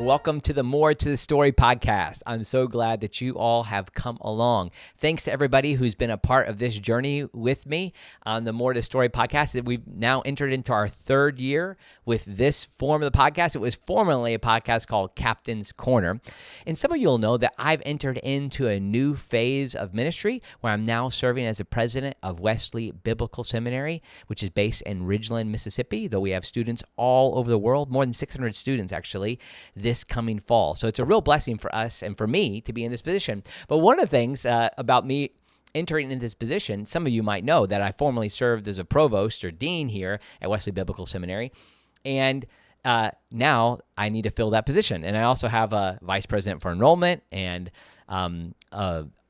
Welcome to the More to the Story podcast. I'm so glad that you all have come along. Thanks to everybody who's been a part of this journey with me on the More to the Story podcast. We've now entered into our third year with this form of the podcast. It was formerly a podcast called Captain's Corner. And some of you will know that I've entered into a new phase of ministry where I'm now serving as the president of Wesley Biblical Seminary, which is based in Ridgeland, Mississippi, though we have students all over the world, more than 600 students actually, this coming fall. So it's a real blessing for us and for me to be in this position. But one of the things about me entering in this position, some of you might know that I formerly served as a provost or dean here at Wesley Biblical Seminary. And now I need to fill that position. And I also have a vice president for enrollment, and I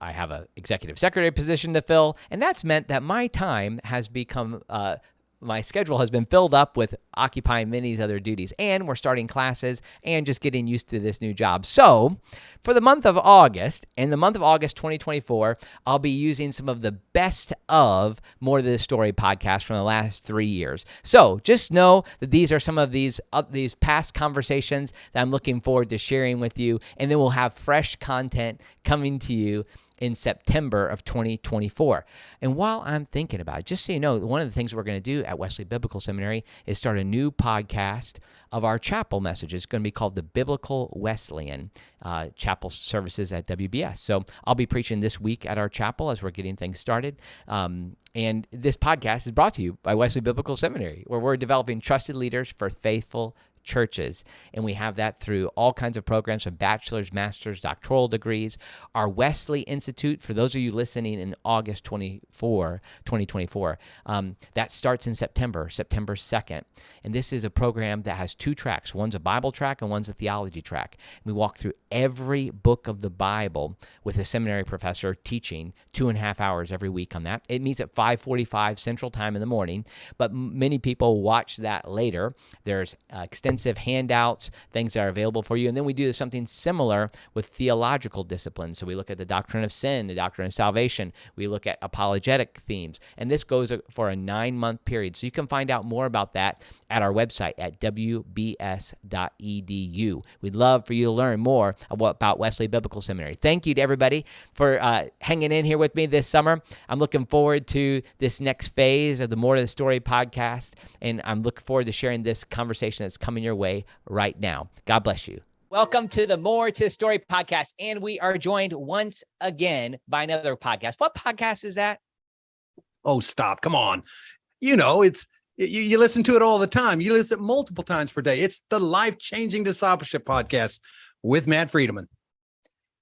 have an executive secretary position to fill. And that's meant that my time has become my schedule has been filled up with occupying many other duties, and we're starting classes and just getting used to this new job. So for the month of August, 2024, I'll be using some of the best of More to the Story podcasts from the last 3 years. So just know that these are some of these past conversations that I'm looking forward to sharing with you, and then we'll have fresh content coming to you in September of 2024. And while I'm thinking about it, just so you know, one of the things we're going to do at Wesley Biblical Seminary is start a new podcast of our chapel messages. It's going to be called the Biblical Wesleyan Chapel Services at WBS. So I'll be preaching this week at our chapel as we're getting things started. And this podcast is brought to you by Wesley Biblical Seminary, where we're developing trusted leaders for faithful churches. And we have that through all kinds of programs from bachelor's, master's, doctoral degrees. Our Wesley Institute, for those of you listening in August 2024, that starts in September 2nd. And this is a program that has two tracks. One's a Bible track and one's a theology track. We walk through every book of the Bible with a seminary professor teaching 2.5 hours every week on that. It meets at 5:45 Central Time in the morning, but many people watch that later. There's extensive handouts, things that are available for you. And then we do something similar with theological disciplines. So we look at the doctrine of sin, the doctrine of salvation. We look at apologetic themes. And this goes for a 9-month period. So you can find out more about that at our website at wbs.edu. We'd love for you to learn more about Wesley Biblical Seminary. Thank you to everybody for hanging in here with me this summer. I'm looking forward to this next phase of the More to the Story podcast, and I'm looking forward to sharing this conversation that's coming your way right now. God bless you. Welcome to the More to the Story podcast, and we are joined once again by another podcast. What podcast is that? Oh, stop. Come on. You know, you listen to it all the time. You listen multiple times per day. It's the Life-Changing Discipleship podcast with Matt Friedemann.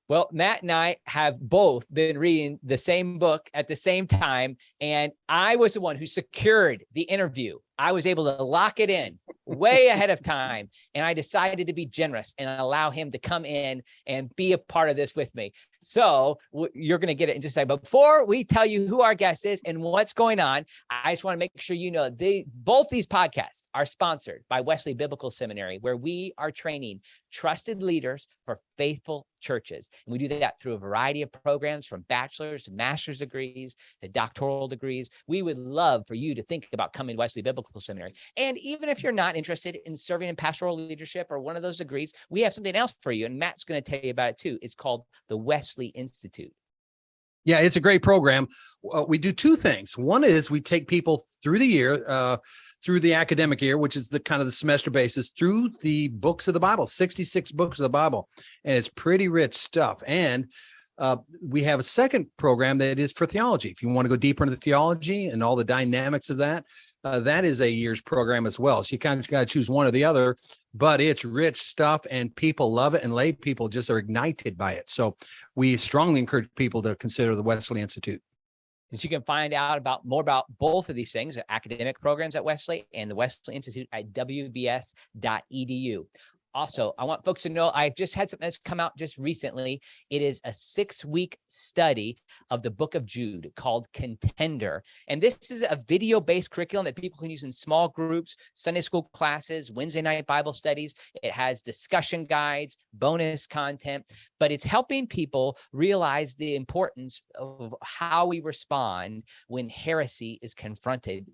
Well, Matt and I have both been reading the same book at the same time, and I was the one who secured the interview. I was able to lock it in way ahead of time, and I decided to be generous and allow him to come in and be a part of this with me. So you're going to get it in just a second. But before we tell you who our guest is and what's going on, I just want to make sure you know both these podcasts are sponsored by Wesley Biblical Seminary, where we are training trusted leaders for faithful churches. And we do that through a variety of programs from bachelor's to master's degrees to doctoral degrees. We would love for you to think about coming to Wesley Biblical Seminary. And even if you're not interested in serving in pastoral leadership or one of those degrees, we have something else for you. And Matt's going to tell you about it too. It's called the Wesley Institute. Yeah, it's a great program. We do two things. One is we take people through the year, through the academic year, which is the kind of the semester basis, through the books of the Bible, 66 books of the Bible. And it's pretty rich stuff. And we have a second program that is for theology. If you want to go deeper into the theology and all the dynamics of that, that is a year's program as well. So you kind of got to choose one or the other, but it's rich stuff and people love it, and lay people just are ignited by it. So we strongly encourage people to consider the Wesley Institute. And you can find out more about both of these things, academic programs at Wesley and the Wesley Institute at wbs.edu. Also, I want folks to know I've just had something that's come out just recently. It is a 6-week study of the book of Jude called Contender. And this is a video-based curriculum that people can use in small groups, Sunday school classes, Wednesday night Bible studies. It has discussion guides, bonus content, but it's helping people realize the importance of how we respond when heresy is confronting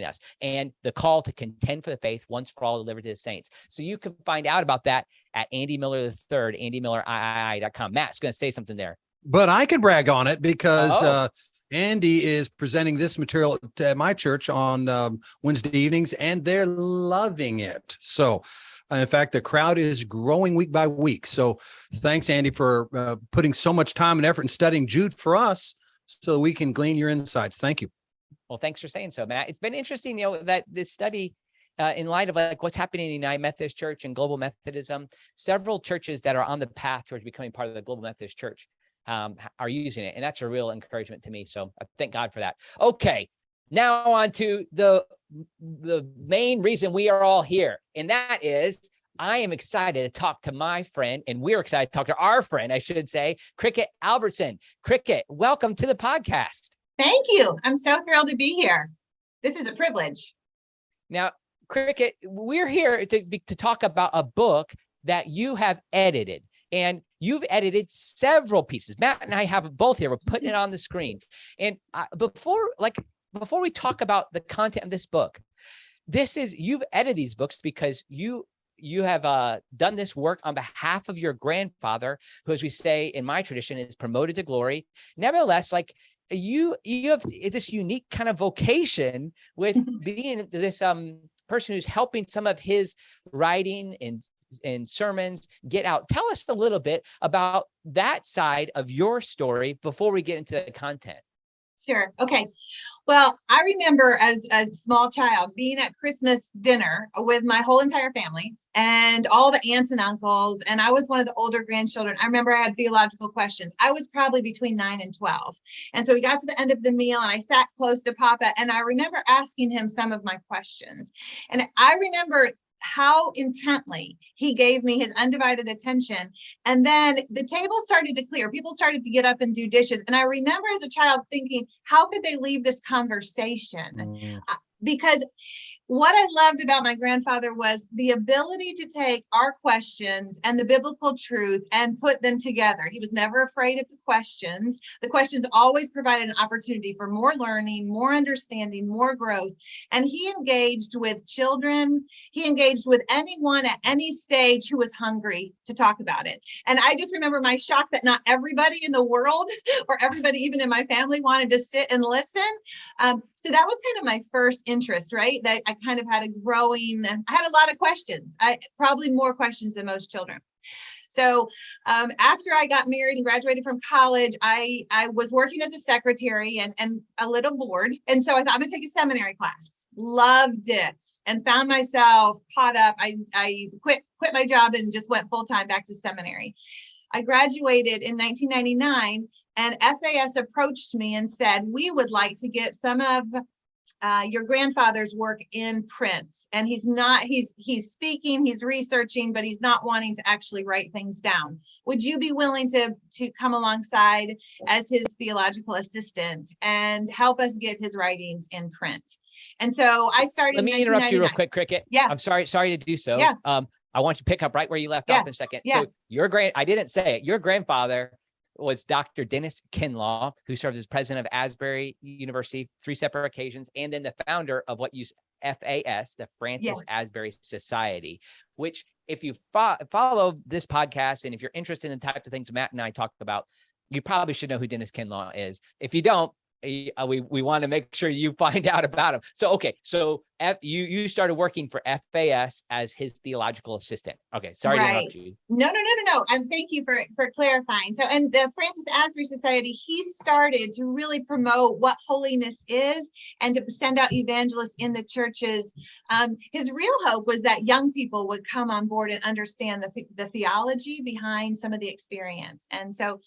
us, and the call to contend for the faith once for all delivered to the saints. So you can find out about about that at Andy Miller III, andymillerii.com. Matt's going to say something there. But I can brag on it because Andy is presenting this material at my church on Wednesday evenings, and they're loving it. So, in fact, the crowd is growing week by week. So thanks, Andy, for putting so much time and effort in studying Jude for us so we can glean your insights. Thank you. Well, thanks for saying so, Matt. It's been interesting, that this study, in light of like what's happening in the United Methodist Church and Global Methodism, several churches that are on the path towards becoming part of the Global Methodist Church are using it. And that's a real encouragement to me. So I thank God for that. Okay, now on to the main reason we are all here. And that is, I am excited to talk to my friend, and we're excited to talk to our friend, I should say, Cricket Albertson. Cricket, welcome to the podcast. Thank you. I'm so thrilled to be here. This is a privilege. Now, Cricket, we're here to talk about a book that you have edited, and you've edited several pieces. Matt and I have both here. We're putting it on the screen. And before we talk about the content of this book, you've edited these books because you have done this work on behalf of your grandfather, who, as we say in my tradition, is promoted to glory. Nevertheless, like you have this unique kind of vocation with being this person who's helping some of his writing and sermons get out. Tell us a little bit about that side of your story before we get into the content. Sure. Okay. Well, I remember as a small child being at Christmas dinner with my whole entire family and all the aunts and uncles. And I was one of the older grandchildren. I remember I had theological questions. I was probably between 9 and 12. And so we got to the end of the meal and I sat close to Papa, and I remember asking him some of my questions. And I remember how intently he gave me his undivided attention. And then the table started to clear. People started to get up and do dishes. And I remember as a child thinking, how could they leave this conversation? Because what I loved about my grandfather was the ability to take our questions and the biblical truth and put them together. He was never afraid of the questions. The questions always provided an opportunity for more learning, more understanding, more growth. And he engaged with children. He engaged with anyone at any stage who was hungry to talk about it. And I just remember my shock that not everybody in the world or everybody even in my family wanted to sit and listen. So that was kind of my first interest, right? That I kind of had I had a lot of questions. Probably more questions than most children. So after I got married and graduated from college, I was working as a secretary and a little bored. And so I thought I'm gonna take a seminary class. Loved it and found myself caught up. I quit my job and just went full time back to seminary. I graduated in 1999. And FAS approached me and said, we would like to get some of your grandfather's work in print. And he's speaking, he's researching, but he's not wanting to actually write things down. Would you be willing to come alongside as his theological assistant and help us get his writings in print? And so I started. Let me interrupt you real quick, Cricket. Yeah. I'm sorry to do so. Yeah. I want you to pick up right where you left off in a second. Yeah. So I didn't say it. Your grandfather was Dr. Dennis Kinlaw, who served as president of Asbury University 3 separate occasions, and then the founder of what used FAS, the Francis Asbury Society, which if you follow this podcast and if you're interested in the type of things Matt and I talked about, you probably should know who Dennis Kinlaw is. If you don't, we want to make sure you find out about him. So, okay. So you started working for FAS as his theological assistant. Okay. Sorry to interrupt you. No. And thank you for clarifying. So, and the Francis Asbury Society, he started to really promote what holiness is and to send out evangelists in the churches. His real hope was that young people would come on board and understand the theology behind some of the experience. And so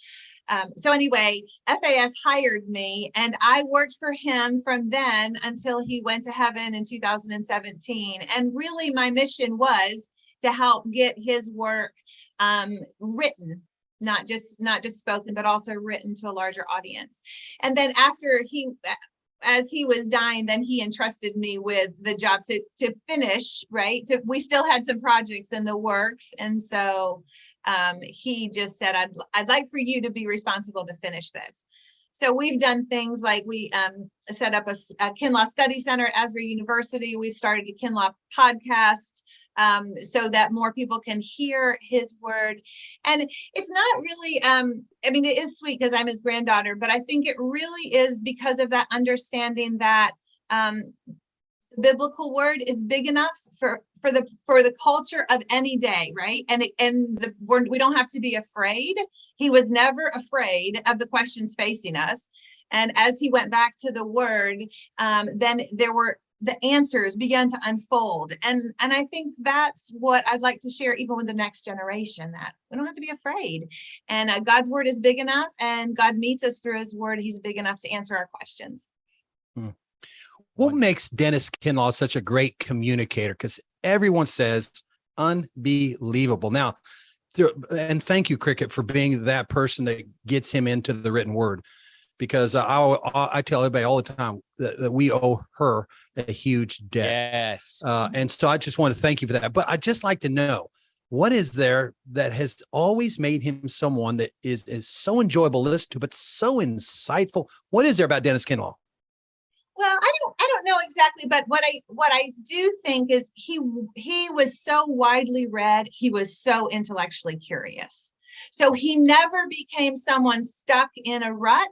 anyway, FAS hired me and I worked for him from then until he went to heaven in 2017. And really my mission was to help get his work written, not just spoken, but also written to a larger audience. And then as he was dying, then he entrusted me with the job to finish, right? We still had some projects in the works. And so he just said, I'd like for you to be responsible to finish this. So we've done things like we set up a Kinlaw study center at Asbury University. We've started a Kinlaw podcast so that more people can hear his word. And it's not really, I mean, it is sweet because I'm his granddaughter, but I think it really is because of that understanding that the biblical word is big enough for the culture of any day, right? We don't have to be afraid. He was never afraid of the questions facing us. And as he went back to the word, then the answers began to unfold. And I think that's what I'd like to share even with the next generation, that we don't have to be afraid. And God's word is big enough, and God meets us through his word. He's big enough to answer our questions. What makes Dennis Kinlaw such a great communicator? Because everyone says unbelievable. Now, and thank you, Cricket, for being that person that gets him into the written word. Because I tell everybody all the time that we owe her a huge debt. Yes. And so I just want to thank you for that. But I'd just like to know, what is there that has always made him someone that is so enjoyable to listen to, but so insightful? What is there about Dennis Kinlaw? Well, I don't know exactly, but what I do think is he was so widely read. He was so intellectually curious. So he never became someone stuck in a rut.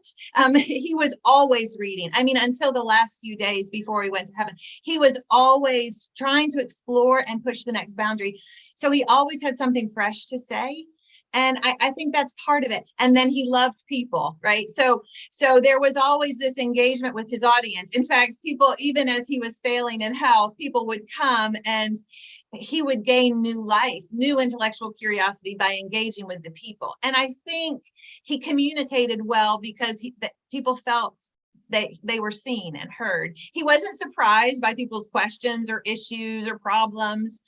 He was always reading. I mean, until the last few days before he went to heaven, he was always trying to explore and push the next boundary. So he always had something fresh to say. And I think that's part of it. And then he loved people, right? So there was always this engagement with his audience. In fact, people, even as he was failing in health, people would come and he would gain new life, new intellectual curiosity by engaging with the people. And I think he communicated well because that people felt they were seen and heard. He wasn't surprised by people's questions or issues or problems.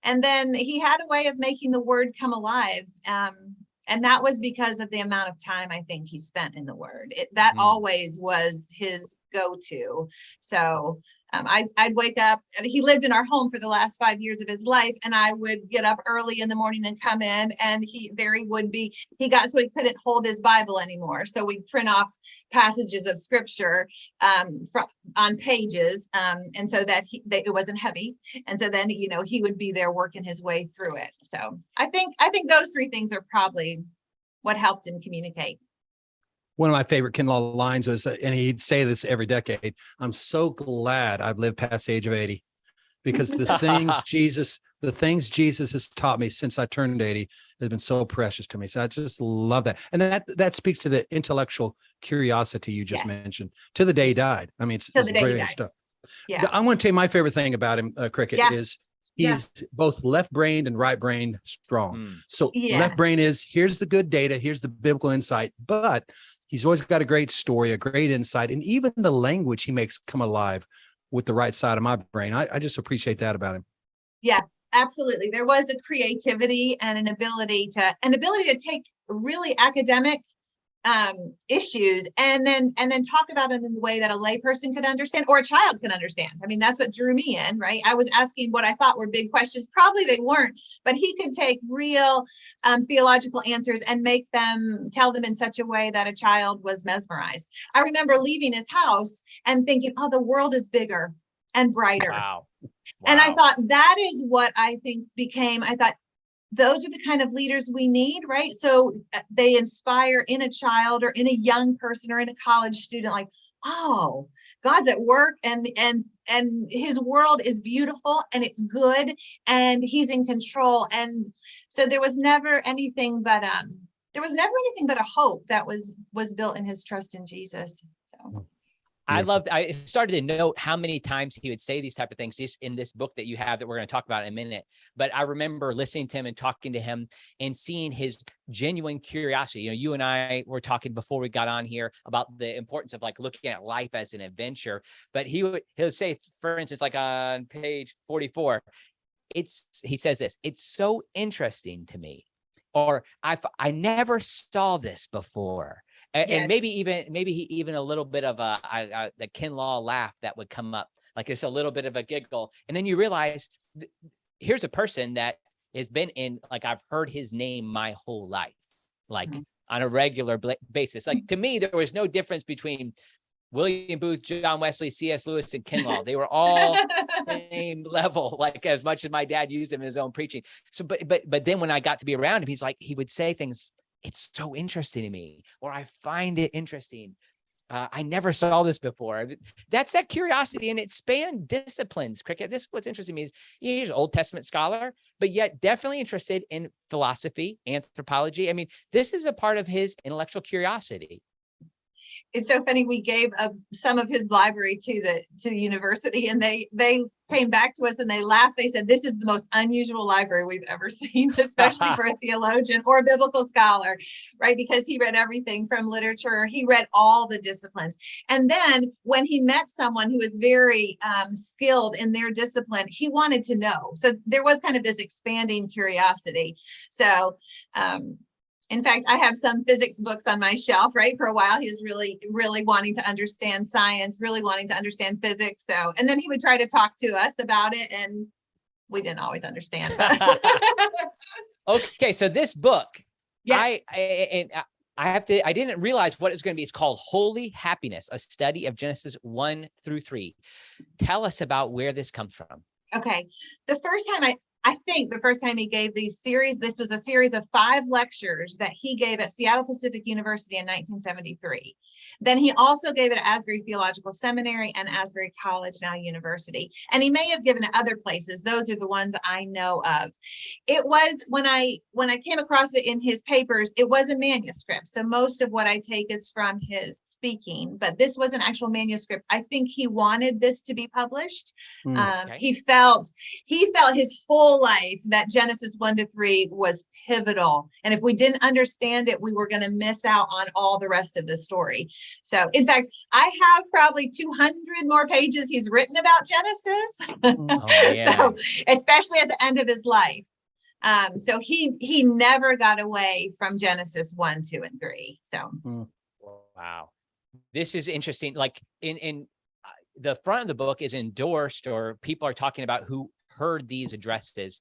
And then he had a way of making the word come alive. And that was because of the amount of time I think he spent in the word. That always was his go-to. So I'd wake up. He lived in our home for the last 5 years of his life, and I would get up early in the morning and come in, and he would be. He got so he couldn't hold his Bible anymore, so we'd print off passages of scripture on pages, and so that it wasn't heavy, and so then he would be there working his way through it. So I think those three things are probably what helped him communicate. One of my favorite Kinlaw lines was, and he'd say this every decade, "I'm so glad I've lived past the age of 80, because the things Jesus has taught me since I turned 80 has been so precious to me." So I just love that. And that speaks to the intellectual curiosity you just mentioned, to the day he died. I mean, it's brilliant stuff. Yeah. I want to tell you my favorite thing about him, Cricket, is he's both left-brained and right-brained strong. So left brain is, here's the good data, here's the biblical insight, but he's always got a great story, a great insight, and even the language he makes come alive with the right side of my brain. I just appreciate that about him. Yeah, absolutely. There was a creativity and an ability to take really academic issues and then talk about them in the way that a layperson could understand, or a child can understand. I mean, that's what drew me in, right? I was asking what I thought were big questions. Probably they weren't, but he could take real theological answers and tell them in such a way that a child was mesmerized. I remember leaving his house and thinking, oh, the world is bigger and brighter. Wow. And I thought that is what I think I thought, those are the kind of leaders we need, right? So they inspire in a child or in a young person or in a college student, like, oh, God's at work and his world is beautiful and it's good and he's in control. And so there was never anything but a hope that was built in his trust in Jesus. So I started to note how many times he would say these type of things just in this book that you have that we're going to talk about in a minute. But I remember listening to him and talking to him and seeing his genuine curiosity. You and I were talking before we got on here about the importance of like looking at life as an adventure. But he'll say, for instance, like on page 44, he says this, "It's so interesting to me," or I never saw this before. And maybe even a little bit of the Kinlaw laugh that would come up, like it's a little bit of a giggle. And then you realize here's a person that has been in, like, I've heard his name my whole life. Like on a regular basis. Like, to me, there was no difference between William Booth, John Wesley, C.S. Lewis, and Kinlaw. They were all same level, like as much as my dad used them in his own preaching. So, but then when I got to be around him, he's like, he would say things, it's so interesting to me, or I find it interesting. I never saw this before. That's that curiosity, and it spanned disciplines. Cricket. This is what's interesting to me is he's an Old Testament scholar, but yet definitely interested in philosophy, anthropology. I mean, this is a part of his intellectual curiosity. It's so funny. We gave some of his library to the university, and they came back to us and they laughed. They said, "This is the most unusual library we've ever seen, especially for a theologian or a biblical scholar," right? Because he read everything from literature. He read all the disciplines. And then when he met someone who was very skilled in their discipline, he wanted to know. So there was kind of this expanding curiosity. So, in fact, I have some physics books on my shelf, right? For a while, he was really, really wanting to understand science, really wanting to understand physics. So, and then he would try to talk to us about it, and we didn't always understand. Okay, so this book, yes. I didn't realize what it was going to be. It's called Holy Happiness, a study of Genesis 1-3. Tell us about where this comes from. Okay. The first time I think the first time he gave these series, this was a series of 5 lectures that he gave at Seattle Pacific University in 1973. Then he also gave it at Asbury Theological Seminary and Asbury College, now University. And he may have given it other places. Those are the ones I know of. It was, when I came across it in his papers, it was a manuscript. So most of what I take is from his speaking, but this was an actual manuscript. I think he wanted this to be published. Okay. He felt his whole life that Genesis 1-3 was pivotal. And if we didn't understand it, we were going to miss out on all the rest of the story. So, in fact, I have probably 200 more pages he's written about Genesis. Oh, yeah. So, especially at the end of his life. So he never got away from Genesis 1, 2, and 3. So, wow, this is interesting. Like in the front of the book is endorsed, or people are talking about who heard these addresses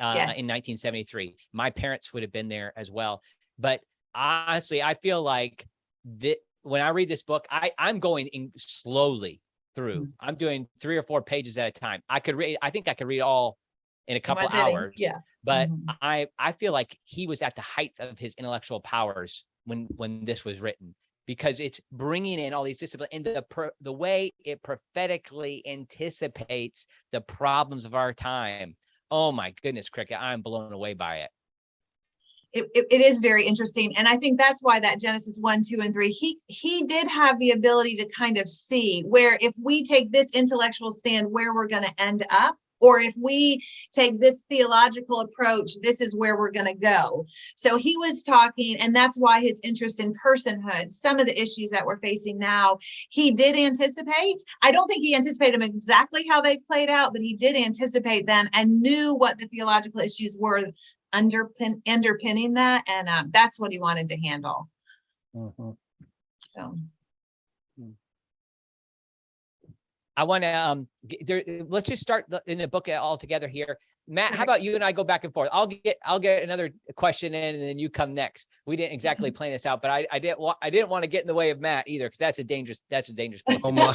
yes. in 1973. My parents would have been there as well. But honestly, I feel like when I read this book, I'm going in slowly through. I'm doing 3 or 4 pages at a time. I think I could read all in a couple hours. Yeah. But I feel like he was at the height of his intellectual powers when this was written, because it's bringing in all these disciplines, and the way it prophetically anticipates the problems of our time. Oh my goodness, Cricket, I'm blown away by it. It is very interesting. And I think that's why that Genesis 1, 2, and 3, he did have the ability to kind of see where, if we take this intellectual stand, where we're going to end up, or if we take this theological approach, this is where we're going to go. So he was talking, and that's why his interest in personhood, some of the issues that we're facing now, he did anticipate. I don't think he anticipated them exactly how they played out, but he did anticipate them and knew what the theological issues were underpinning that, and that's what he wanted to handle. So I want to let's just start in the book all together here. Matt, how about you and I go back and forth? I'll get another question in, and then you come next. We didn't exactly plan this out, but I didn't want to get in the way of Matt either, because that's a dangerous place. Oh my.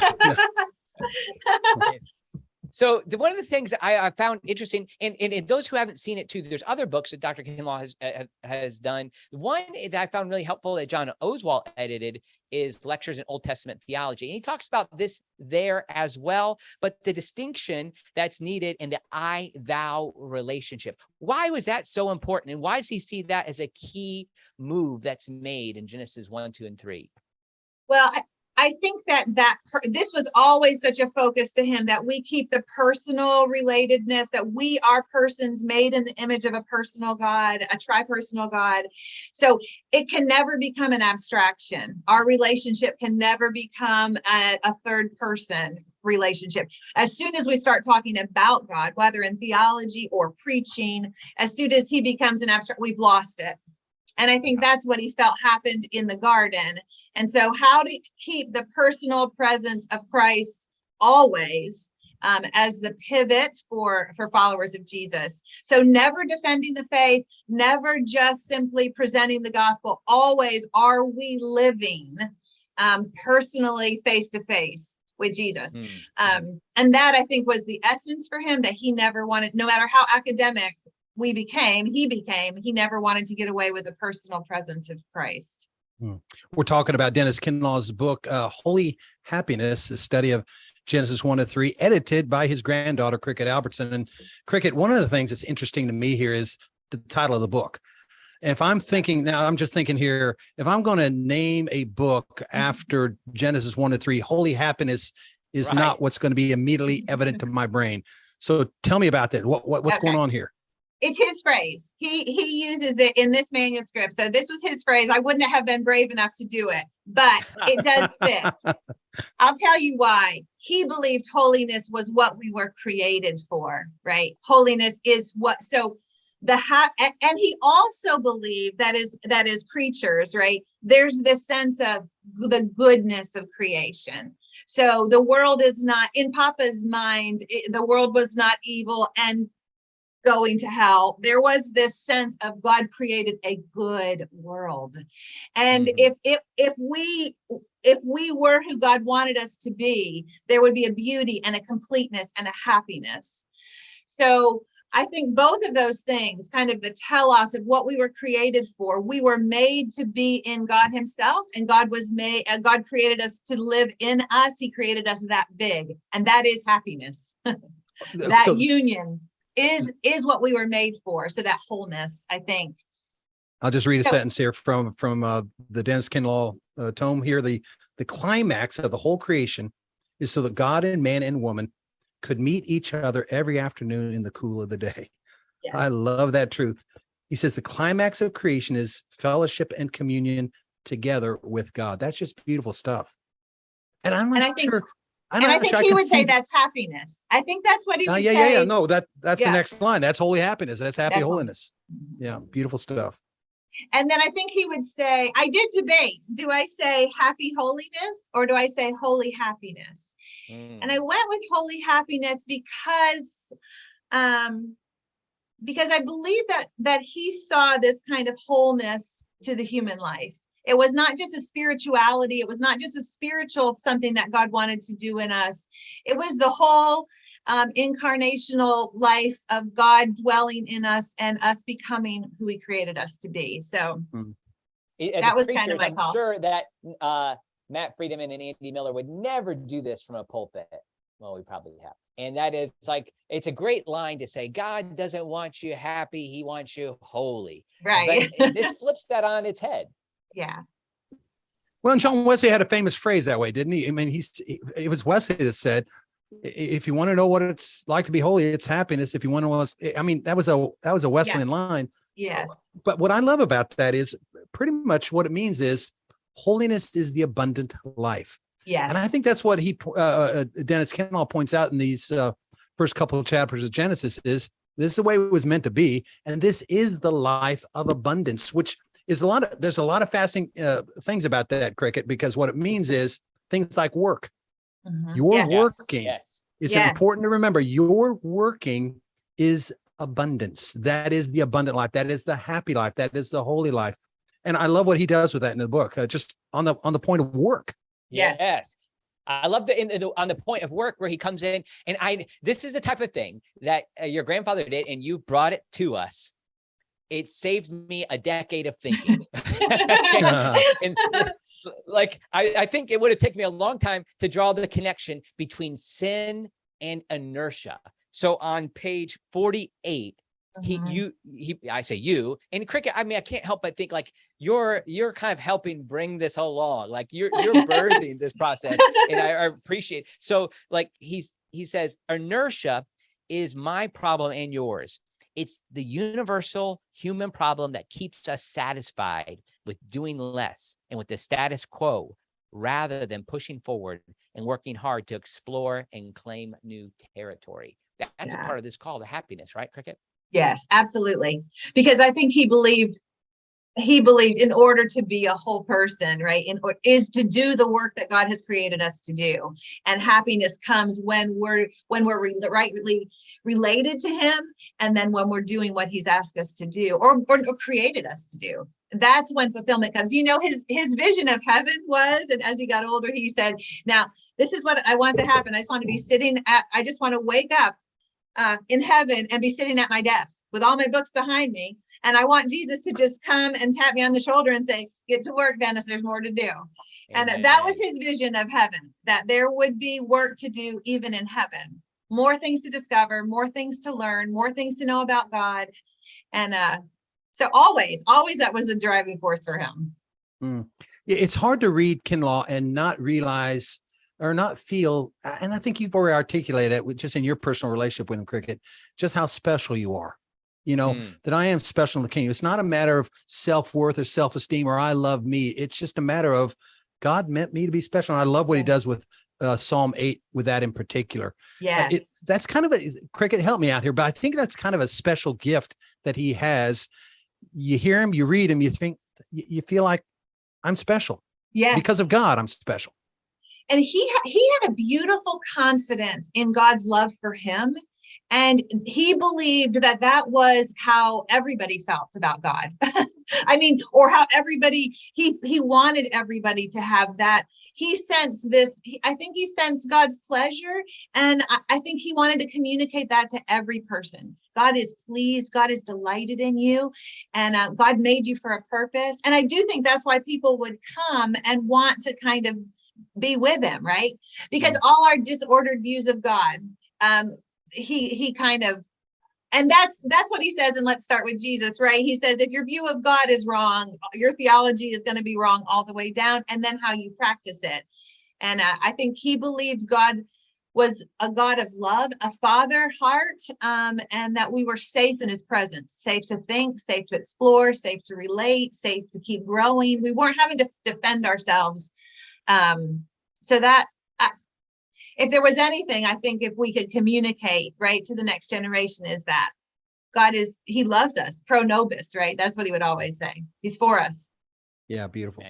So one of the things I found interesting, and those who haven't seen it too, there's other books that Dr. Kinlaw has done. One that I found really helpful that John Oswalt edited is Lectures in Old Testament Theology. And he talks about this there as well, but the distinction that's needed in the I-thou relationship. Why was that so important? And why does he see that as a key move that's made in Genesis 1, 2, and 3? Well, I think that this was always such a focus to him, that we keep the personal relatedness, that we are persons made in the image of a personal God, a tripersonal God. So it can never become an abstraction. Our relationship can never become a third person relationship. As soon as we start talking about God, whether in theology or preaching, as soon as he becomes an abstract, we've lost it. And I think that's what he felt happened in the garden. And so how to keep the personal presence of Christ always, as the pivot for followers of Jesus. So never defending the faith, never just simply presenting the gospel. Always, are we living personally face to face with Jesus? And that, I think, was the essence for him, that he never wanted, no matter how academic he never wanted to get away with the personal presence of Christ. We're talking about Dennis Kinlaw's book, Holy Happiness, a study of Genesis 1-3, edited by his granddaughter, Cricket Albertson. And Cricket, one of the things that's interesting to me here is the title of the book. If I'm thinking now, I'm just thinking here, if I'm going to name a book after Genesis 1-3, Holy Happiness is not what's going to be immediately evident to my brain. So tell me about that. What's going on here? It's his phrase. He uses it in this manuscript. So this was his phrase. I wouldn't have been brave enough to do it, but it does fit. I'll tell you why. He believed holiness was what we were created for, right? Holiness is what, so and he also believed that as creatures, right? There's this sense of the goodness of creation. So the world is not, in Papa's mind, the world was not evil and going to hell. There was this sense of God created a good world. And if we were who God wanted us to be, there would be a beauty and a completeness and a happiness. So I think both of those things kind of the telos of what we were created for. We were made to be in God himself, and God created us to live in us. He created us that big, and that is happiness. That union is what we were made for. So that wholeness, I think. I'll just read a sentence here from the Dennis Kinlaw tome here. The climax of the whole creation is so that God and man and woman could meet each other every afternoon in the cool of the day. Yes. I love that truth. He says the climax of creation is fellowship and communion together with God. That's just beautiful stuff. And I'm not sure. I think he would say that's happiness. I think that's what he would say. Yeah. No, that's the next line. That's holy happiness. That's happy holiness. Yeah, beautiful stuff. And then I think he would say, I did debate. Do I say happy holiness or do I say holy happiness? And I went with holy happiness because I believe that he saw this kind of wholeness to the human life. It was not just a spirituality. It was not just a spiritual something that God wanted to do in us. It was the whole incarnational life of God dwelling in us and us becoming who he created us to be. So that was kind of my call. I'm sure that Matt Friedman and Andy Miller would never do this from a pulpit. Well, we probably have. And that is like, it's a great line to say, God doesn't want you happy. He wants you holy. Right. But this flips that on its head. Yeah. Well, and John Wesley had a famous phrase that way, didn't he? I mean, it was Wesley that said, if you want to know what it's like to be holy, it's happiness. If you want to know I mean, that was a Wesleyan line. Yes. But what I love about that is pretty much what it means is holiness is the abundant life. Yes. And I think that's what Dennis Kinlaw points out in these first couple of chapters of Genesis is this is the way it was meant to be. And this is the life of abundance, which is there's a lot of fascinating things about that, Cricket, because what it means is things like work. You're working. Yes. It's important to remember your working is abundance. That is the abundant life. That is the happy life. That is the holy life. And I love what he does with that in the book, just on the point of work. Yes. I love on the point of work where he comes in, and this is the type of thing that your grandfather did, and you brought it to us. It saved me a decade of thinking. And, like, I think it would have taken me a long time to draw the connection between sin and inertia. So on page 48, I say you, and Cricket, I mean, I can't help but think like you're kind of helping bring this along, like you're birthing this process, and I appreciate. So like he says, inertia is my problem and yours. It's the universal human problem that keeps us satisfied with doing less and with the status quo rather than pushing forward and working hard to explore and claim new territory. That's a part of this call to happiness, right, Cricket? Yes, absolutely. Because I think he believed he believed in order to be a whole person, right, is to do the work that God has created us to do. And happiness comes when we're rightly related to him, and then when we're doing what he's asked us to do, or created us to do. That's when fulfillment comes. His vision of heaven was, and as he got older, he said, now this is what I want to happen. I just want to wake up in heaven and be sitting at my desk with all my books behind me. And I want Jesus to just come and tap me on the shoulder and say, get to work, Dennis, there's more to do. Amen. And that was his vision of heaven, that there would be work to do even in heaven. More things to discover, more things to learn, more things to know about God. And so always that was a driving force for him. It's hard to read Kinlaw and not realize or not feel, and I think you've already articulated it with just in your personal relationship with him, Cricket, just how special you are. That I am special in the kingdom. It's not a matter of self-worth or self-esteem or I love me. It's just a matter of God meant me to be special. And I love what he does with Psalm 8 with that in particular. Yes. That's kind of Cricket, help me out here, but I think that's kind of a special gift that he has. You hear him, you read him, you feel like I'm special. Yes. Because of God, I'm special. And he had a beautiful confidence in God's love for him. And he believed that was how everybody felt about God. I mean, or how he wanted everybody to have that. He sensed this, I think he sensed God's pleasure. And I think he wanted to communicate that to every person. God is pleased. God is delighted in you. And God made you for a purpose. And I do think that's why people would come and want to kind of be with him, right? Because all our disordered views of God, he kind of, and that's what he says. And let's start with Jesus, right? He says, if your view of God is wrong, your theology is going to be wrong all the way down, and then how you practice it. And I think he believed God was a God of love, a father heart, and that we were safe in his presence, safe to think, safe to explore, safe to relate, safe to keep growing. We weren't having to defend ourselves. So that, if there was anything, I think if we could communicate right to the next generation, is that he loves us, pro nobis, right? That's what he would always say. He's for us. Yeah, beautiful.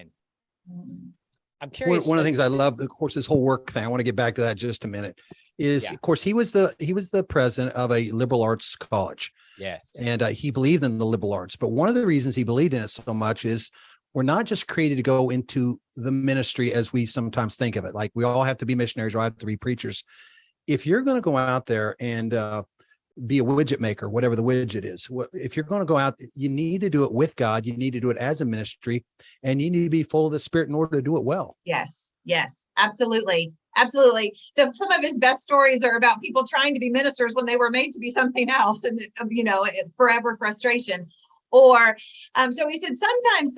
I'm curious. One of the things I love, of course, this whole work thing, I want to get back to that just a minute, is of course, he was the president of a liberal arts college. Yes. And he believed in the liberal arts. But one of the reasons he believed in it so much is we're not just created to go into the ministry as we sometimes think of it. Like we all have to be missionaries or have to be preachers. If you're going to go out there and be a widget maker, whatever the widget is, if you're going to go out, you need to do it with God. You need to do it as a ministry, and you need to be full of the Spirit in order to do it well. Yes, absolutely. Absolutely. So some of his best stories are about people trying to be ministers when they were made to be something else, and forever frustration. Or so he said, sometimes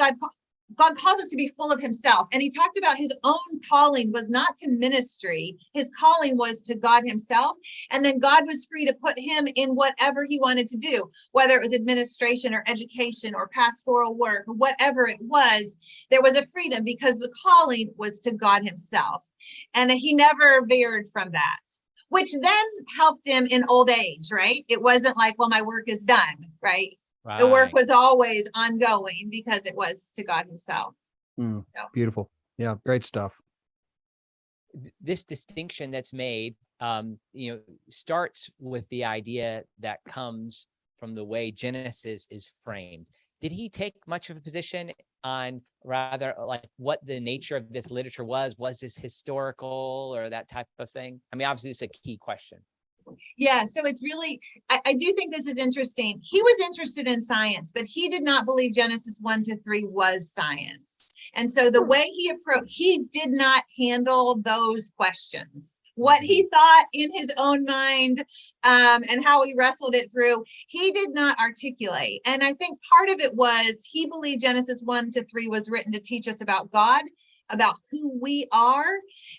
God calls us to be full of himself. And he talked about his own calling was not to ministry. His calling was to God himself. And then God was free to put him in whatever he wanted to do, whether it was administration or education or pastoral work, or whatever it was. There was a freedom because the calling was to God himself. And he never veered from that, which then helped him in old age, right? It wasn't like, well, my work is done, right? Right. The work was always ongoing because it was to God himself. So. Beautiful. Yeah, great stuff. This distinction that's made, starts with the idea that comes from the way Genesis is framed. Did he take much of a position on rather like what the nature of this literature was? Was this historical or that type of thing? I mean, obviously, it's a key question. Yeah, so it's really, I do think this is interesting. He was interested in science, but he did not believe Genesis 1-3 was science. And so the way he did not handle those questions. What he thought in his own mind and how he wrestled it through, he did not articulate. And I think part of it was he believed Genesis 1-3 was written to teach us about God, about who we are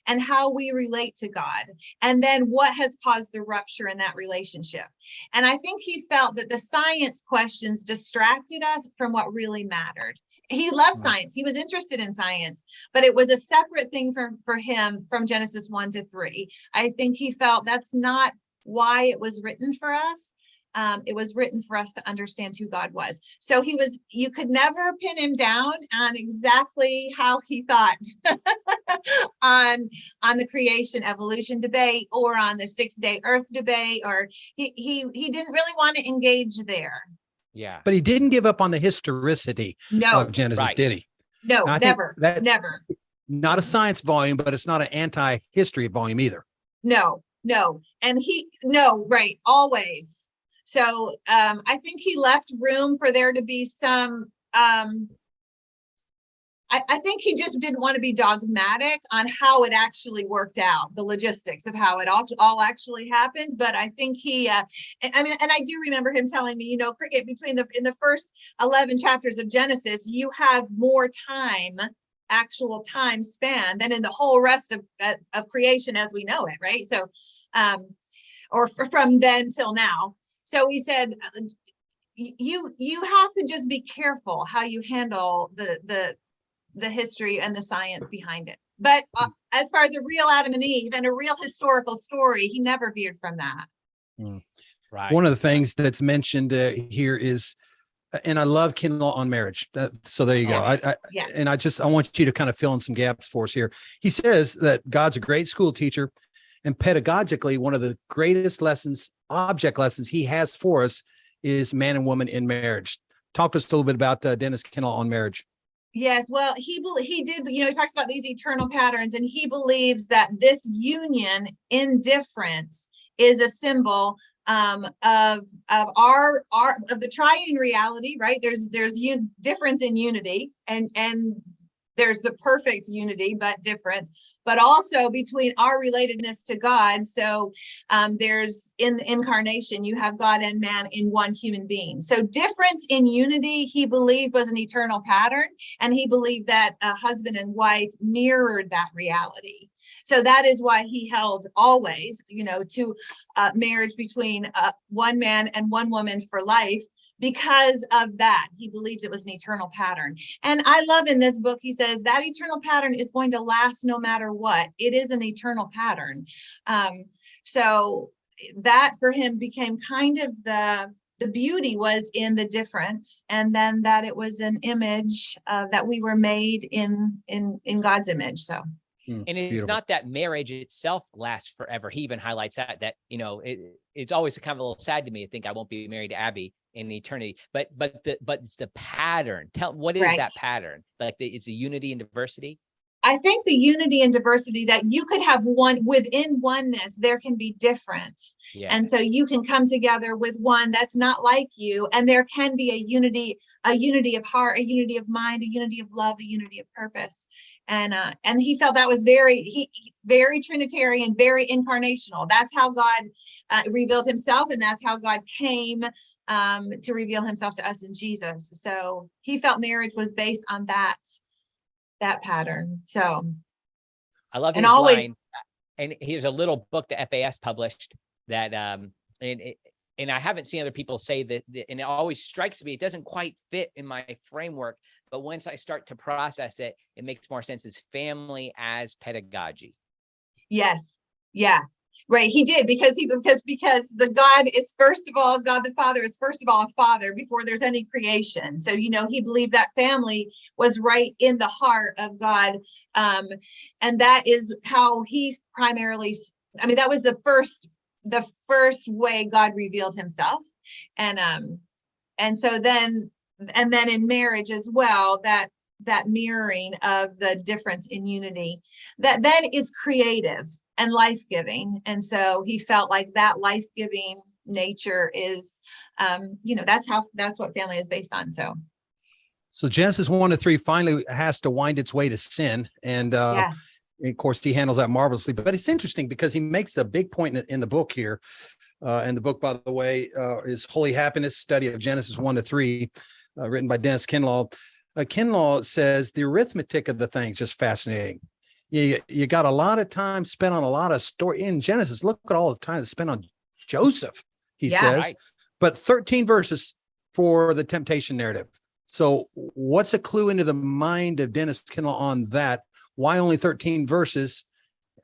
and how we relate to God, and then what has caused the rupture in that relationship. And I think he felt that the science questions distracted us from what really mattered. He loved science. He was interested in science, but it was a separate thing for him from Genesis 1-3. I think he felt that's not why it was written for us. It was written for us to understand who God was. So you could never pin him down on exactly how he thought on the creation evolution debate or on the 6-day earth debate, or he didn't really want to engage there. Yeah. But he didn't give up on the historicity of Genesis, right. did he? No, never. Not a science volume, but it's not an anti-history volume either. No. And right, always. So I think he left room for there to be some, I think he just didn't want to be dogmatic on how it actually worked out, the logistics of how it all actually happened. But I think and I do remember him telling me, Cricket, in the first 11 chapters of Genesis, you have more actual time span than in the whole rest of creation as we know it, right? So, or from then till now. So he said, you have to just be careful how you handle the history and the science behind it. But as far as a real Adam and Eve and a real historical story, he never veered from that. Right. One of the things that's mentioned here is, and I love Kinlaw on marriage. So there you go. And I want you to kind of fill in some gaps for us here. He says that God's a great school teacher, and pedagogically, one of the greatest object lessons he has for us is man and woman in marriage. Talk to us a little bit about Dennis Kinlaw on marriage. Yes, well, he did, he talks about these eternal patterns, and he believes that this union in difference is a symbol of the triune reality, right? There's difference in unity, and there's the perfect unity, but difference, but also between our relatedness to God. So there's in the incarnation, you have God and man in one human being. So difference in unity, he believed, was an eternal pattern. And he believed that a husband and wife mirrored that reality. So that is why he held always, to marriage between one man and one woman for life. Because of that, he believed it was an eternal pattern. And I love in this book, he says that eternal pattern is going to last no matter what. It is an eternal pattern. So that for him became kind of the beauty was in the difference, and then that it was an image that we were made in God's image. So. And it's beautiful. Not that marriage itself lasts forever. He even highlights that it's always kind of a little sad to me to think I won't be married to Abby in eternity. But it's the pattern. What is that pattern? Like it's the unity and diversity. I think the unity and diversity that you could have one within oneness, there can be difference. Yes. And so you can come together with one that's not like you, and there can be a unity of heart, a unity of mind, a unity of love, a unity of purpose. And he felt that was very Trinitarian, very incarnational. That's how God revealed himself, and that's how God came to reveal himself to us in Jesus. So he felt marriage was based on that pattern. So I love his line. And here's a little book that FAS published that and I haven't seen other people say that, and it always strikes me, it doesn't quite fit in my framework, but once I start to process it, it makes more sense as family as pedagogy. Yes. Yeah. Right. He did because the God is first of all, God the Father is first of all a father before there's any creation. So, he believed that family was right in the heart of God. And that is how he primarily, that was the first way God revealed himself. And so then in marriage as well, that mirroring of the difference in unity that then is creative and life-giving. And so he felt like that life-giving nature is, that's what family is based on. So Genesis 1-3 finally has to wind its way to sin. And of course, he handles that marvelously. But it's interesting because he makes a big point in the book here. And the book, by the way, is Holy Happiness, Study of Genesis 1-3, written by Dennis Kinlaw. Kinlaw says the arithmetic of the thing is just fascinating. You got a lot of time spent on a lot of story in Genesis. Look at all the time spent on Joseph, he says, right. But 13 verses for the temptation narrative. So what's a clue into the mind of Dennis Kinlaw on that? Why only 13 verses?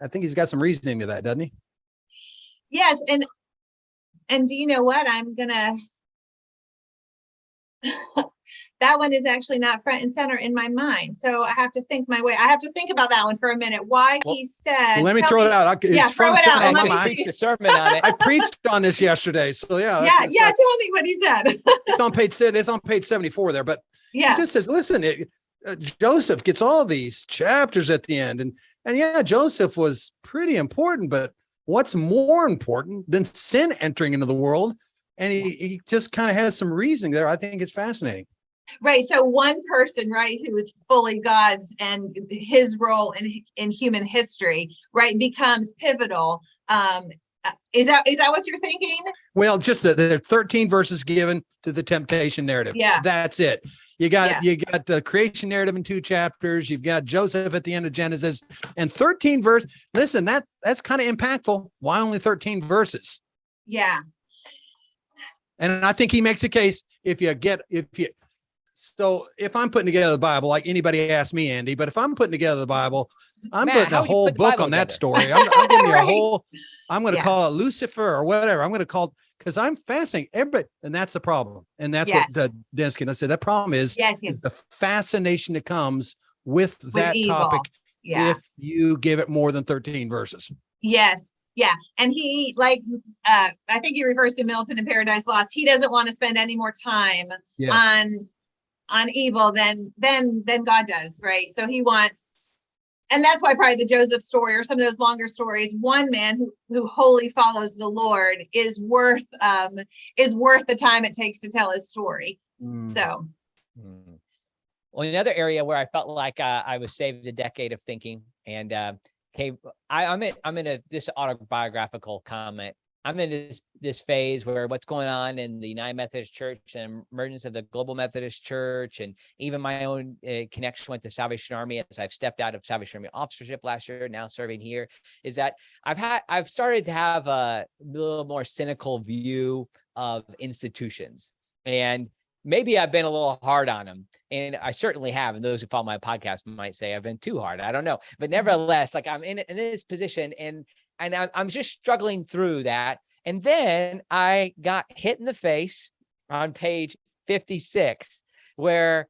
I think he's got some reasoning to that, doesn't he? Yes. And do you know what? I'm gonna that one is actually not front and center in my mind. So I have to think my way. I have to think about that one for a minute. Why he said, Well, let me throw it out. Yeah, It's throw front it and out. center on I my just mind. preached a sermon on it. I preached on this yesterday. So yeah. Yeah, tell me what he said. It's on page 74 there, but Yeah. he just says, listen, Joseph gets all these chapters at the end. And yeah, Joseph was pretty important, but what's more important than sin entering into the world? And he just kind of has some reasoning there. I think it's fascinating. Right. So one person, right, who is fully God's and his role in human history, right, becomes pivotal. Is that what you're thinking? Well, just there are 13 verses given to the temptation narrative. Yeah. That's it. You got the creation narrative in 2 chapters. You've got Joseph at the end of Genesis, and 13 verses. Listen, that's kind of impactful. Why only 13 verses? Yeah. And I think he makes a case so if I'm putting together the Bible, like anybody asked me, Andy, but if I'm putting together the Bible, I'm Matt, putting a whole book on that story. I'm giving you a whole, I'm going to call it Lucifer or whatever. I'm going to call it, because I'm fascinating everybody. And that's the problem. And that's what Dennis Kinlaw said. That problem is the fascination that comes with that topic if you give it more than 13 verses. Yes. Yeah. And he, I think he refers to Milton in Paradise Lost. He doesn't want to spend any more time on evil than God does, right? So he wants, and that's why probably the Joseph story or some of those longer stories, one man who wholly follows the Lord is worth the time it takes to tell his story. So. Well, another area where I felt like I was saved a decade of thinking, and I'm in this autobiographical comment. I'm in this phase where what's going on in the United Methodist Church and emergence of the Global Methodist Church, and even my own connection with the Salvation Army as I've stepped out of Salvation Army officership last year, now serving here, is that I've started to have a little more cynical view of institutions, and maybe I've been a little hard on them, and I certainly have. And those who follow my podcast might say I've been too hard. I don't know, but nevertheless, like I'm in this position, and I'm just struggling through that. And then I got hit in the face on page 56, where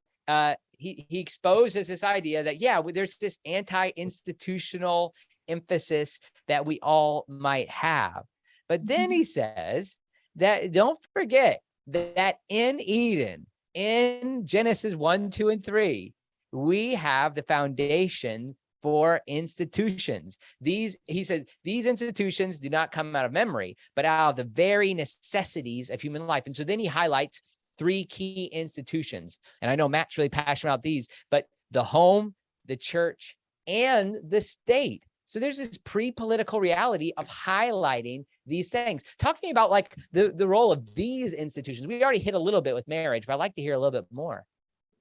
he exposes this idea that, there's this anti-institutional emphasis that we all might have. But then he says that don't forget that in Eden, in Genesis 1, 2, and 3, we have the foundation for institutions. He said, these institutions do not come out of memory, but out of the very necessities of human life. And so then he highlights 3 key institutions. And I know Matt's really passionate about these, but the home, the church, and the state. So there's this pre-political reality of highlighting these things. Talk to me about like the role of these institutions. We already hit a little bit with marriage, but I'd like to hear a little bit more.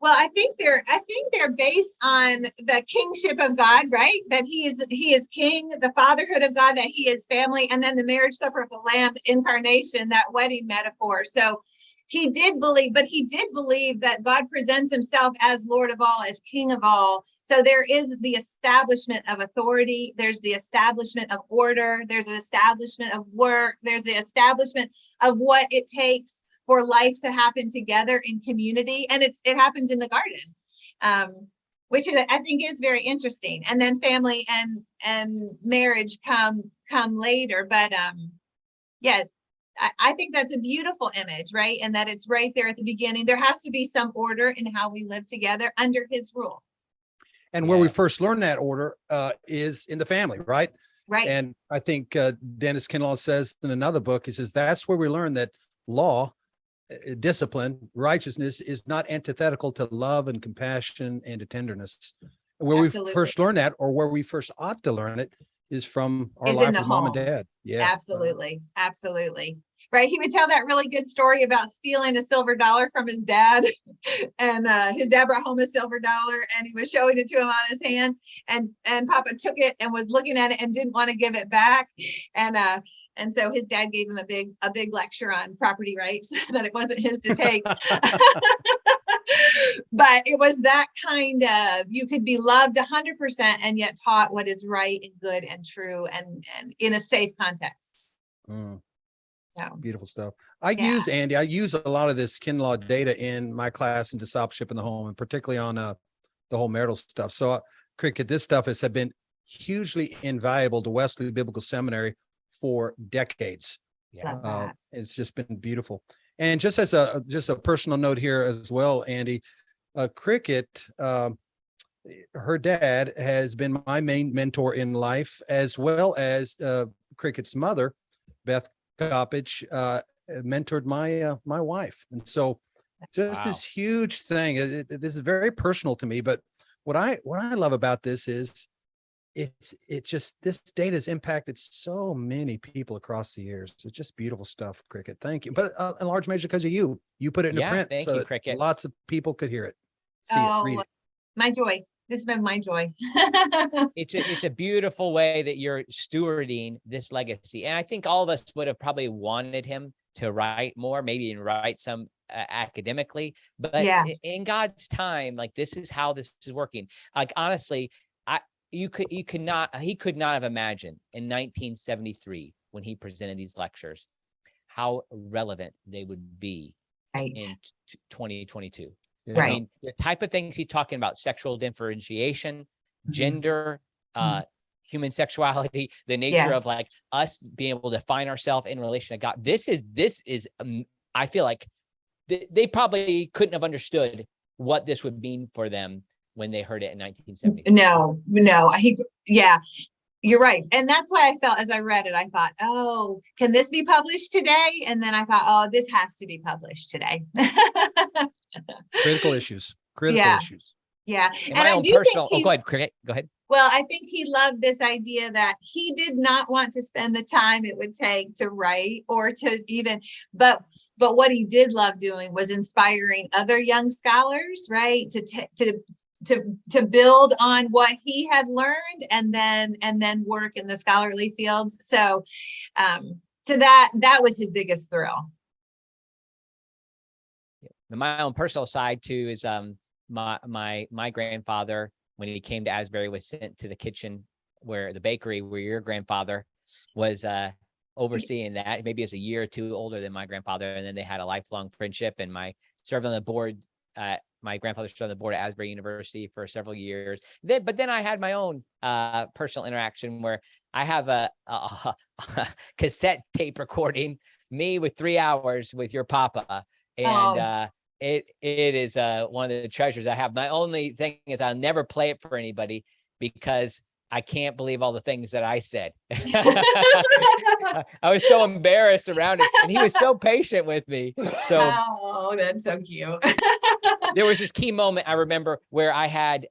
Well, I think they're based on the kingship of God, right? That he is king, the fatherhood of God, that he is family, and then the marriage supper of the Lamb, incarnation, that wedding metaphor. So he did believe that God presents himself as Lord of all, as King of all. So there is the establishment of authority. There's the establishment of order. There's an establishment of work. There's the establishment of what it takes for life to happen together in community. And it happens in the garden, which I think is very interesting. And then family and marriage come later. But I think that's a beautiful image, right? And that it's right there at the beginning. There has to be some order in how we live together under his rule. And where we first learn that order is in the family, right? Right. And I think Dennis Kinlaw says in another book, he says, that's where we learn that law, discipline, righteousness is not antithetical to love and compassion and to tenderness. Where we first learn that, or where we first ought to learn it, is from our life with mom and dad. Yeah, absolutely. Right. He would tell that really good story about stealing a silver dollar from his dad. And his dad brought home a silver dollar and he was showing it to him on his hand. And Papa took it and was looking at it and didn't want to give it back. And so his dad gave him a big lecture on property rights, that it wasn't his to take. But it was that kind of, you could be loved 100% and yet taught what is right and good and true and in a safe context. So, Beautiful stuff. I use a lot of this Kinlaw data in my class in discipleship in the home, and particularly on the whole marital stuff. So Cricket, this stuff has been hugely invaluable to Wesley Biblical Seminary for decades. Yeah. It's just been beautiful. And just as a personal note here as well, Andy, Cricket, her dad has been my main mentor in life, as well as Cricket's mother, Beth Coppage, mentored my wife. And so just this huge thing. This is very personal to me, but what I love about this is it's just, this data has impacted so many people across the years. It's just beautiful stuff, Cricket. Thank you. But in large measure because of you put it in print, thank so you, that Cricket. lots of people could hear it, see it, read it. My joy. This has been my joy. It's a beautiful way that you're stewarding this legacy. And I think all of us would have probably wanted him to write more, maybe even write some academically, but in God's time, like, this is how this is working. Like, honestly, he could not have imagined in 1973 when he presented these lectures how relevant they would be in 2022. Yeah. I mean, the type of things he's talking about: sexual differentiation, gender, human sexuality, the nature of like us being able to find ourselves in relation to God. This is I feel like they probably couldn't have understood what this would mean for them when they heard it in 1970. No, you're right. And that's why I felt, as I read it, I thought, oh, can this be published today? And then I thought, oh, this has to be published today. Critical issues. Yeah. And I do personal, go ahead, Cricket. Go ahead. Well, I think he loved this idea that he did not want to spend the time it would take to write or to even, but what he did love doing was inspiring other young scholars, right? To build on what he had learned and then work in the scholarly fields. So that was his biggest thrill. My own personal side too is my grandfather, when he came to Asbury, was sent to the kitchen where the bakery where your grandfather was overseeing that. Maybe he was a year or two older than my grandfather, and then they had a lifelong friendship. And served on the board. My grandfather served on the board at Asbury University for several years. But then I had my own personal interaction where I have a cassette tape recording me with 3 hours with your papa, and it is one of the treasures I have. My only thing is I'll never play it for anybody because I can't believe all the things that I said. I was so embarrassed around it, and he was so patient with me. So, oh, that's so cute. There was this key moment I remember where I had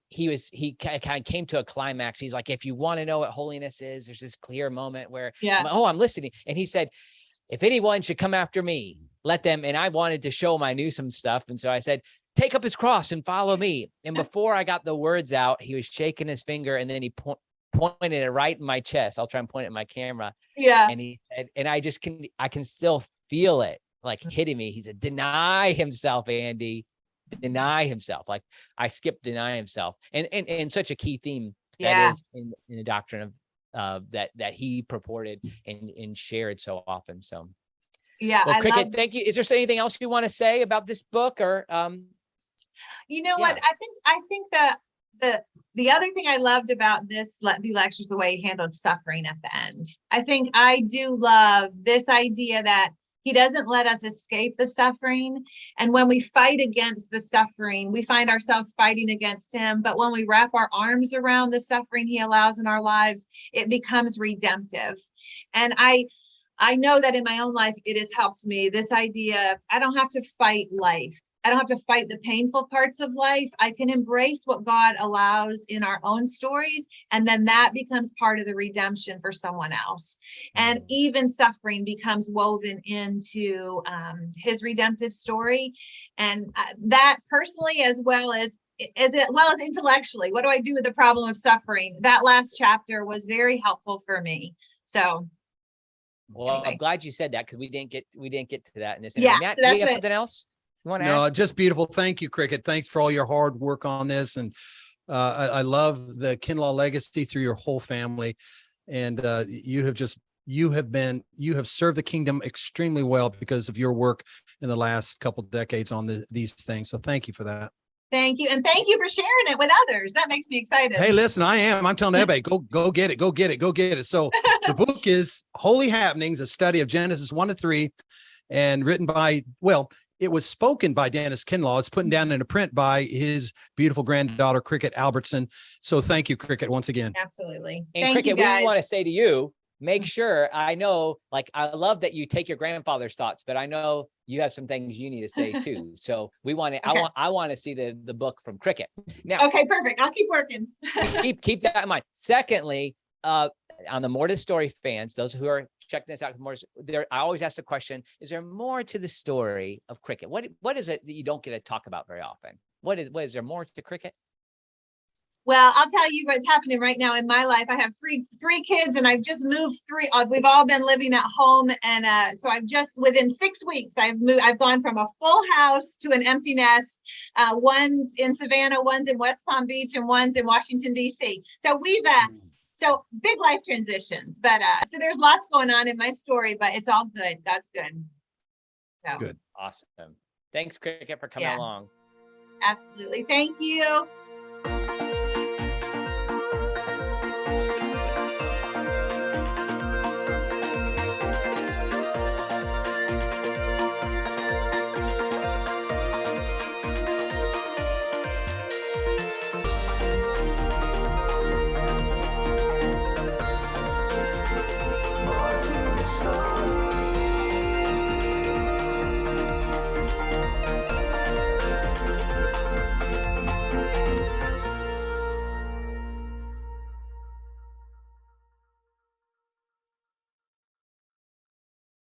he kind of came to a climax. He's like, if you want to know what holiness is, there's this clear moment where I'm listening, and he said, if anyone should come after me, let them. And I wanted to show him I knew some stuff, and so I said, take up his cross and follow me. And before I got the words out, he was shaking his finger, and then he pointed it right in my chest. I'll try and point it in my camera. Yeah. And he said, and I can still feel it like hitting me. He said, deny himself, Andy, deny himself. Like, I skipped deny himself. And such a key theme that is in the doctrine of that he purported and shared so often. So well, Cricket, thank you. Is there anything else you want to say about this book, or you know what? I think that the other thing I loved about the lectures, the way he handled suffering at the end. I think I do love this idea that he doesn't let us escape the suffering. And when we fight against the suffering, we find ourselves fighting against him. But when we wrap our arms around the suffering he allows in our lives, it becomes redemptive. And I know that in my own life, it has helped me. This idea of I don't have to fight life. I don't have to fight the painful parts of life. I can embrace what God allows in our own stories, and then that becomes part of the redemption for someone else. And even suffering becomes woven into his redemptive story. And that personally, as well as intellectually, what do I do with the problem of suffering? That last chapter was very helpful for me. So. Well, anyway. I'm glad you said that, because we didn't get to that in this interview. Matt, so do you have something else you want to add? No, just beautiful. Thank you, Cricket. Thanks for all your hard work on this. And I love the Kinlaw legacy through your whole family. And you have just you have served the kingdom extremely well because of your work in the last couple of decades on these things. So thank you for that. Thank you. And thank you for sharing it with others. That makes me excited. Hey, listen, I'm telling everybody, go get it, go get it, go get it. So the book is Holy Happenings, a study of Genesis 1-3, and written by, well, it was spoken by Dennis Kinlaw. It's put down in a print by his beautiful granddaughter, Cricket Albertson. So thank you, Cricket, once again. Absolutely. And Thank Cricket, you, guys. we want to say to you, make sure, I know, like, I love that you take your grandfather's thoughts, but I know you have some things you need to say too. So we want to, Okay. I want to see the book from Cricket. Now, Okay, perfect. I'll keep working. keep that in mind. Secondly, on the More to Story fans, those who are checking this out, I always ask the question, is there more to the story of Cricket? What is it that you don't get to talk about very often? What is there more to Cricket? Well, I'll tell you what's happening right now in my life. I have three kids, and I've just moved we've all been living at home, and so I've just within 6 weeks I've gone from a full house to an empty nest. One's in Savannah, one's in West Palm Beach, and one's in Washington D.C. So we've so big life transitions, but so there's lots going on in my story, but it's all good. God's good. So Good. Awesome. Thanks, Cricket, for coming along. Absolutely. Thank you.